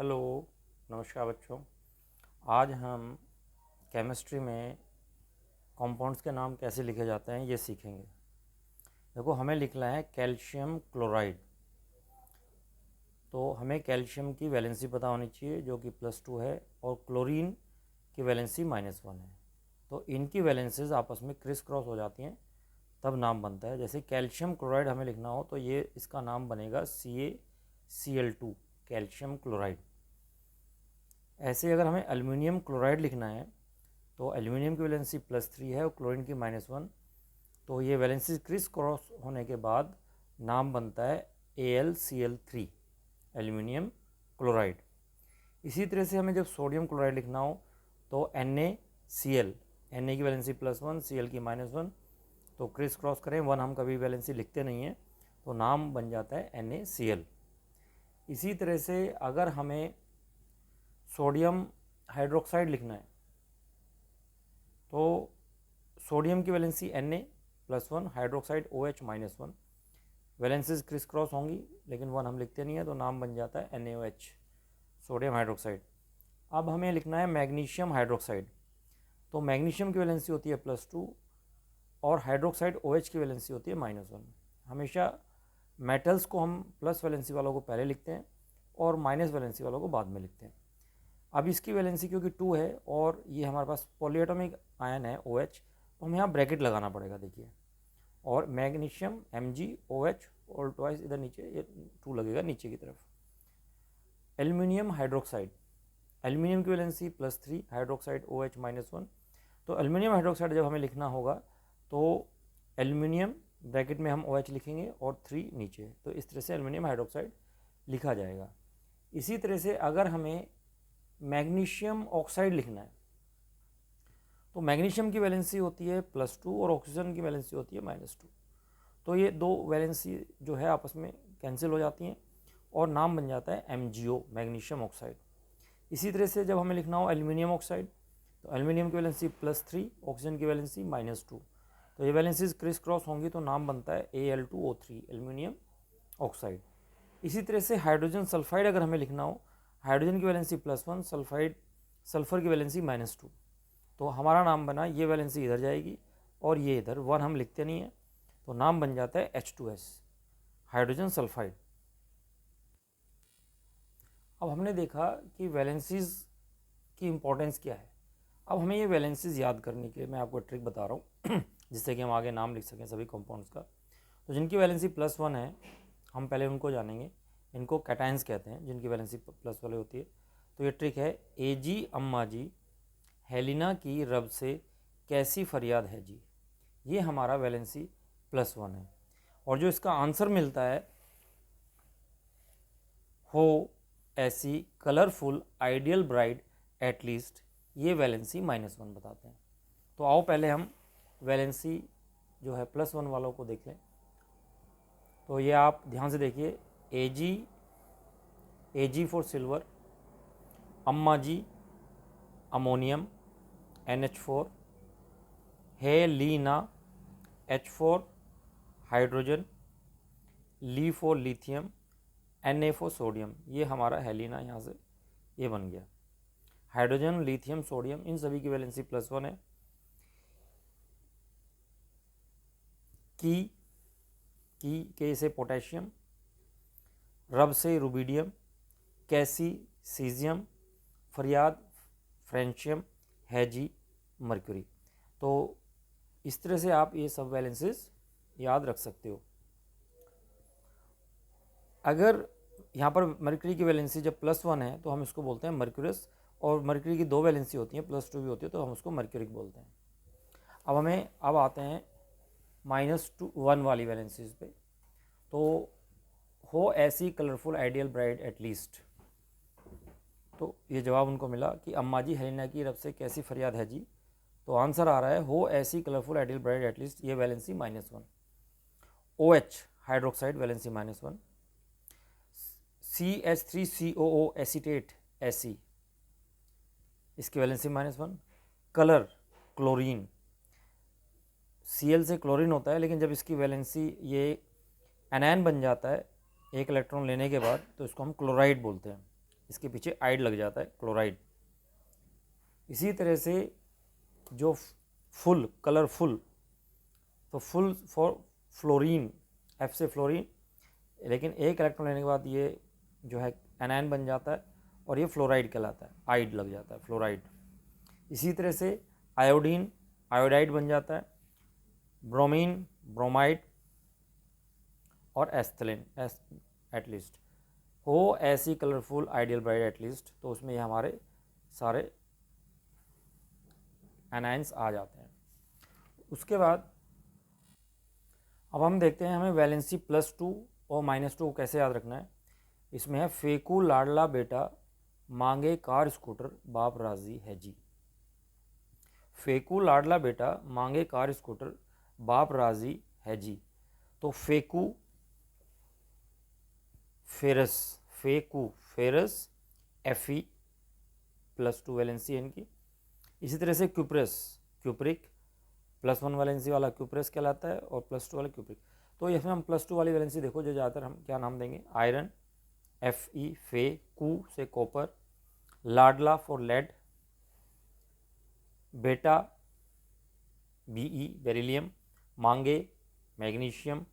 Hello, नमस्कार बच्चों। आज हम केमिस्ट्री में कंपाउंड्स के नाम कैसे लिखे जाते हैं ये सीखेंगे। देखो, हमें लिखना है कैल्शियम क्लोराइड। तो हमें कैल्शियम की वैलेंसी पता होनी चाहिए जो कि +2 है, और क्लोरीन की वैलेंसी -1 है। तो इनकी वैलेंसीज आपस में क्रिस क्रॉस हो जाती हैं, तब नाम बनता है। जैसे कैल्शियम क्लोराइड हमें लिखना हो तो ये इसका नाम बनेगा CaCl2, कैल्शियम क्लोराइड। ऐसे अगर हमें एल्युमिनियम क्लोराइड लिखना है तो एल्युमिनियम की वैलेंसी +3 है और क्लोरीन की -1, तो ये वैलेंसी क्रिस क्रॉस होने के बाद नाम बनता है AlCl3, एल्युमिनियम क्लोराइड। इसी तरह से हमें जब सोडियम क्लोराइड लिखना हो तो NaCl, Na की वैलेंसी +1, Cl की -1, तो क्रिस क्रॉस करें, 1 हम कभी वैलेंसी लिखते नहीं हैं, तो नाम बन जाता है NaCl। इसी तरह से अगर हमें सोडियम हाइड्रोक्साइड लिखना है तो सोडियम की valency Na+1, hydroxide OH -1, valencies criss cross होंगी लेकिन 1 हम लिखते नहीं है, तो नाम बन जाता है NaOH, सोडियम हाइड्रोक्साइड। अब हमें लिखना है मैग्नीशियम हाइड्रोक्साइड। तो मैग्नीशियम की वैलेंसी होती है +2 और हाइड्रोक्साइड OH की वैलेंसी होती है -1। हमेशा मेटल्स को हम प्लस वैलेंसी वालों को पहले लिखते हैं और माइनस वैलेंसी वालों को बाद में लिखते हैं। अब इसकी वैलेंसी क्योंकि 2 है और ये हमारे पास पॉलीएटॉमिक आयन है OH, तो हमें यहाँ ब्रैकेट लगाना पड़ेगा, देखिए। और मैग्नीशियम MgOH और ट्वाइस इधर नीचे ये 2 लगेगा नीचे की तरफ। एल्युमिनियम हाइड्रोक्साइड, एल्युमिनियम की वैलेंसी +3, हाइड्रोक्साइड OH -1। तो एल्युमिनियम हाइड्रोक्साइड जब हमें लिखना होगा तो एल्युमिनियम ब्रैकेट में हम OH लिखेंगे और 3 नीचे, तो इस तरह से एल्युमिनियम हाइड्रोक्साइड लिखा जाएगा। इसी तरह से अगर हमें मैग्नीशियम ऑक्साइड लिखना है तो मैग्नीशियम की वैलेंसी होती है +2 और ऑक्सीजन की वैलेंसी होती है -2, तो ये दो वैलेंसी जो है आपस में कैंसिल हो जाती हैं और नाम बन जाता है MgO, मैग्नीशियम ऑक्साइड। इसी तरह से जब हमें लिखना हो एल्युमिनियम ऑक्साइड तो एल्युमिनियम की वैलेंसी +3, ऑक्सीजन की वैलेंसी -2, तो ये वैलेंसीज क्रिस क्रॉस होंगी तो नाम बनता है Al2O3, एल्युमिनियम ऑक्साइड। इसी तरह से हाइड्रोजन सल्फाइड अगर हमें लिखना हो, हाइड्रोजन की वैलेंसी +1, सल्फर की वैलेंसी -2, तो हमारा नाम बना, ये वैलेंसी इधर जाएगी और ये इधर, 1 हम लिखते नहीं है, तो नाम बन जाता है H2S, हाइड्रोजन सल्फाइड। अब हमने देखा कि वैलेंसीज की इम्पोर्टेंस क्या है। अब हमें ये वैलेंसीज याद करने के लिए मैं आपको ट्रिक बता रहा हूँ जिससे कि हम आगे नाम लिख सकें सभी कंपाउंड्स का। तो जिनकी वैलेंसी +1 है हम पहले उनको जानेंगे। इनको कैटायंस कहते हैं, जिनकी वैलेंसी प्लस वाले होती है। तो ये ट्रिक है, AG अम्मा जी, हेलिना की रब से कैसी फरियाद है जी। ये हमारा वैलेंसी +1 है। और जो इसका आंसर मिलता है, हो ऐसी कलरफुल आइडियल ब्राइड एटलीस्ट, ये वैलेंसी -1 बताते हैं। तो आओ पहले हम वैलेंसी जो है +1 वालों को देख लें। तो ये आप ध्यान से देखिए, AG फॉर सिल्वर, अम्मा जी अमोनियम NH4, हेलिना H4 हाइड्रोजन, ली for lithium, Na for sodium. ये हमारा हेलिना यहाँ से ये बन गया। हाइड्रोजन, लिथियम, सोडियम, इन सभी की वैलेंसी +1 है। की से पोटेशियम, रब से रुबिडियम, कैसी सीजियम, फरियाद फ्रेंशियम, हैजी मर्क्यूरी। तो इस तरह से आप ये सब वैलेंसीज याद रख सकते हो। अगर यहाँ पर मर्क्यूरी की वैलेंसी जब +1 है तो हम इसको बोलते हैं मर्क्यूरस, और मर्क्यूरी की 2 वैलेंसी होती हैं, +2 भी होती है, तो हम उसको मर्क्यूरिक बोलते हैं। अब आते हैं -1 वाली वैलेंसीज पे। तो हो ऐसी कलरफुल आइडियल ब्राइड एटलीस्ट, तो ये जवाब उनको मिला कि अम्मा जी हेलिना की रब से कैसी फरियाद है जी। तो आंसर आ रहा है, हो ऐसी कलरफुल आइडियल ब्राइड एटलीस्ट, ये valency -1। OH hydroxide valency -1। CH3COO acetate AC, इसकी वैलेंसी -1। कलर क्लोरीन, Cl से क्लोरीन होता है, लेकिन जब इसकी वैलेंसी ये एनायन बन जाता है एक इलेक्ट्रॉन लेने के बाद, तो इसको हम क्लोराइड बोलते हैं, इसके पीछे आइड लग जाता है, क्लोराइड। इसी तरह से जो फुल कलरफुल, तो फुल फॉर फ्लोरीन, एफ से फ्लोरीन, लेकिन एक इलेक्ट्रॉन लेने के बाद ये जो है एनायन बन जाता है और ये फ्लोराइड कहलाता है, आइड लग जाता है, फ्लोराइड। इसी तरह से आयोडीन, आयोडाइड बन जाता है, ब्रोमीन, ब्रोमाइड, और एस्थलीन, एटलीस्ट हो ऐसी कलरफुल आइडियल ब्राइड एटलीस्ट, तो उसमें ये हमारे सारे एनाइंस आ जाते हैं। उसके बाद अब हम देखते हैं हमें वैलेंसी +2 और -2 कैसे याद रखना है। इसमें है फेकू लाडला बेटा मांगे कार स्कूटर बाप राजी है जी। फेकू लाडला बेटा मांगे कार स्कूटर बाप राजी है जी। तो फेकू फेरस, फेकू फेरस, Fe +2 वैलेंसी है इनकी। इसी तरह से क्यूप्रस, क्यूप्रिक +1 वैलेंसी वाला क्यूप्रस कहलाता है और +2 वाला क्यूप्रिक। तो इसमें हम +2 वाली वैलेंसी देखो, जो ज़्यादातर हम क्या नाम देंगे, आयरन, Fe, फे, कू से कॉपर, लाडला फॉर लेड, बेटा Be बेरिलियम, मांगे magnesium,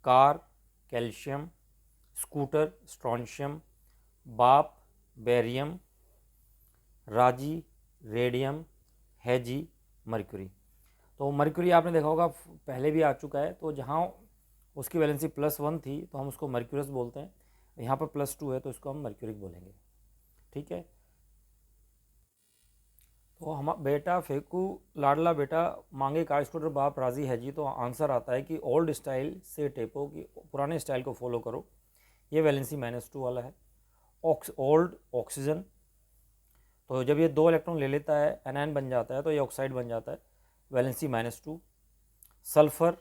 car calcium, scooter strontium, बाप बेरियम, राजी रेडियम, हैजी मर्क्यूरी। तो मर्क्यूरी आपने देखा होगा पहले भी आ चुका है, तो जहाँ उसकी वैलेंसी +1 थी तो हम उसको मर्क्यूरस बोलते हैं, यहाँ पर +2 है तो इसको हम मर्क्यूरिक बोलेंगे। ठीक है, तो हम बेटा फेंकू लाडला बेटा मांगे कार स्कूटर बाप राजी है जी। तो आंसर आता है कि ओल्ड स्टाइल से टेपो, कि पुराने स्टाइल को फॉलो करो। ये वैलेंसी -2 वाला है। ओल्ड ऑक्सीजन, तो जब ये 2 इलेक्ट्रॉन ले लेता है, एनायन बन जाता है, तो ये ऑक्साइड बन जाता है, वैलेंसी -2। सल्फर,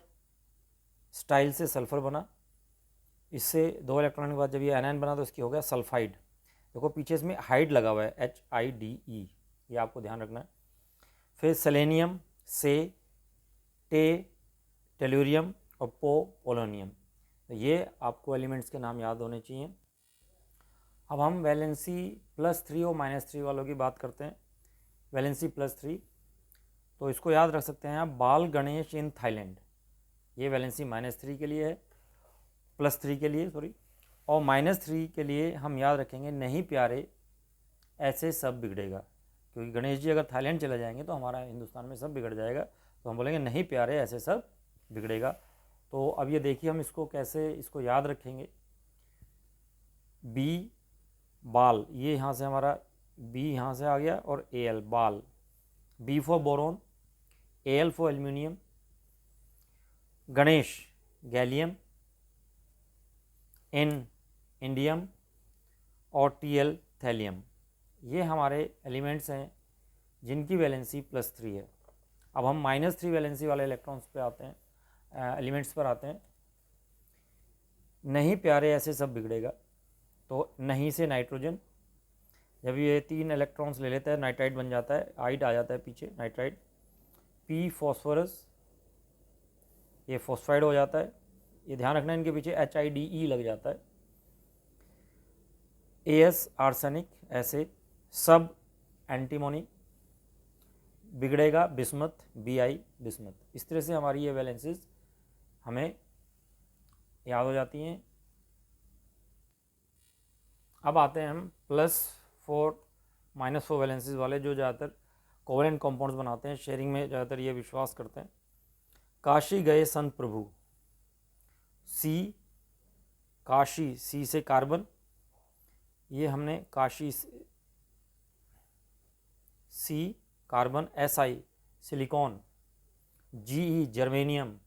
स्टाइल से सल्फर बना, इससे 2 इलेक्ट्रॉन के बाद जब ये एनायन बना तो इसकी हो गया सल्फाइड। देखो पीछे इसमें हाइड लगा हुआ है, HIDE, ये आपको ध्यान रखना है। फिर सेलेनियम से, टेलुरियम और पोलोनियम, तो ये आपको एलिमेंट्स के नाम याद होने चाहिए। अब हम वैलेंसी +3 और -3 वालों की बात करते हैं। वैलेंसी +3, तो इसको याद रख सकते हैं आप, बाल गणेश इन थाईलैंड, ये वैलेंसी -3 के लिए है, +3 के लिए सॉरी। और -3 के लिए हम याद रखेंगे नहीं प्यारे ऐसे सब बिगड़ेगा, क्योंकि गणेश जी अगर थाईलैंड चले जाएंगे तो हमारा हिंदुस्तान में सब बिगड़ जाएगा, तो हम बोलेंगे नहीं प्यारे ऐसे सब बिगड़ेगा। तो अब ये देखिए हम इसको कैसे इसको याद रखेंगे। बी बाल, ये यहाँ से हमारा बी यहाँ से आ गया, और Al बाल, B for boron, Al for aluminium, गणेश गैलियम, N इंडियम, और Tl थैलियम। ये हमारे एलिमेंट्स हैं जिनकी वैलेंसी +3 है। अब हम -3 वैलेंसी वाले इलेक्ट्रॉन्स पे आते हैं, एलिमेंट्स पर आते हैं। नहीं प्यारे ऐसे सब बिगड़ेगा, तो नहीं से नाइट्रोजन, जब ये 3 इलेक्ट्रॉन्स ले लेता है नाइट्राइड बन जाता है, आइड आ जाता है पीछे नाइट्राइड। P फॉस्फोरस, ये फॉस्फाइड हो जाता है, ये ध्यान रखना इनके पीछे HIDE लग जाता है। AS आर्सेनिक, ऐसे सब एंटीमोनी, बिगड़ेगा बिस्मथ, Bi बिस्मथ। इस तरह से हमारी ये वैलेंसीज हमें याद हो जाती हैं। अब आते हैं हम +4 -4 वैलेंसीज वाले, जो ज़्यादातर कोवेलेंट कंपाउंड्स बनाते हैं, शेयरिंग में ज़्यादातर ये विश्वास करते हैं। काशी गए संत प्रभु, सी काशी, सी से कार्बन, ये हमने काशी, C carbon, Si silicon, Ge germanium,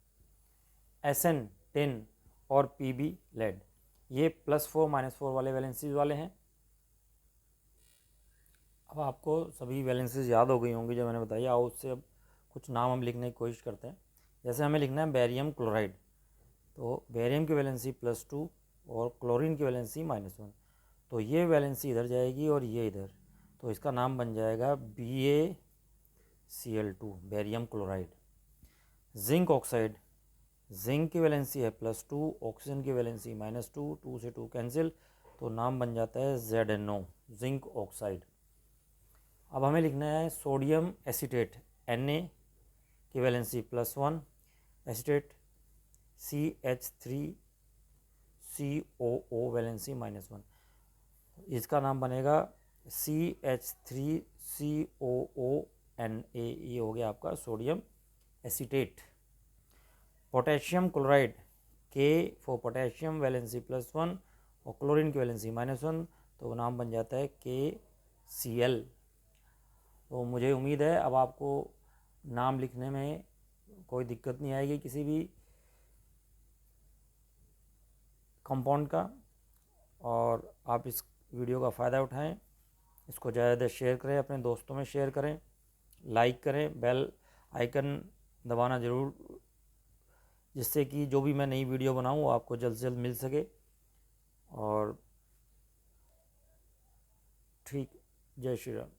Sn tin, और Pb लेड। ये +4 -4 वाले वैलेंसीज वाले हैं। अब आपको सभी वैलेंसीज याद हो गई होंगी जो मैंने बताई। आओ उससे अब कुछ नाम हम लिखने की कोशिश करते हैं। जैसे हमें लिखना है बेरियम क्लोराइड, तो बेरियम की वैलेंसी +2 और क्लोरीन की वैलेंसी -1, तो ये वैलेंसी इधर जाएगी और ये इधर, तो इसका नाम बन जाएगा BaCl2, barium chloride. Zinc oxide, zinc की वैलेंसी है +2, ऑक्सीजन की वैलेंसी -2, 2 से 2 कैंसिल, तो नाम बन जाता है ZnO, जिंक ऑक्साइड। अब हमें लिखना है सोडियम एसीटेट, Na की वैलेंसी +1, एसीटेट CH3COO वैलेंसी -1। इसका नाम बनेगा CH3COONA, ये हो गया आपका sodium acetate. Potassium chloride, K for potassium, valency +1 और क्लोरीन की वैलेंसी -1, तो नाम बन जाता है KCl। तो मुझे उम्मीद है अब आपको नाम लिखने में कोई दिक्कत नहीं आएगी किसी भी कंपाउंड का, और आप इस वीडियो का फ़ायदा उठाएं। इसको ज़्यादा शेयर करें, अपने दोस्तों में शेयर करें, लाइक करें, बेल आइकन दबाना ज़रूर, जिससे कि जो भी मैं नई वीडियो बनाऊं वो आपको जल्द से जल्द मिल सके। और ठीक, जय श्री राम।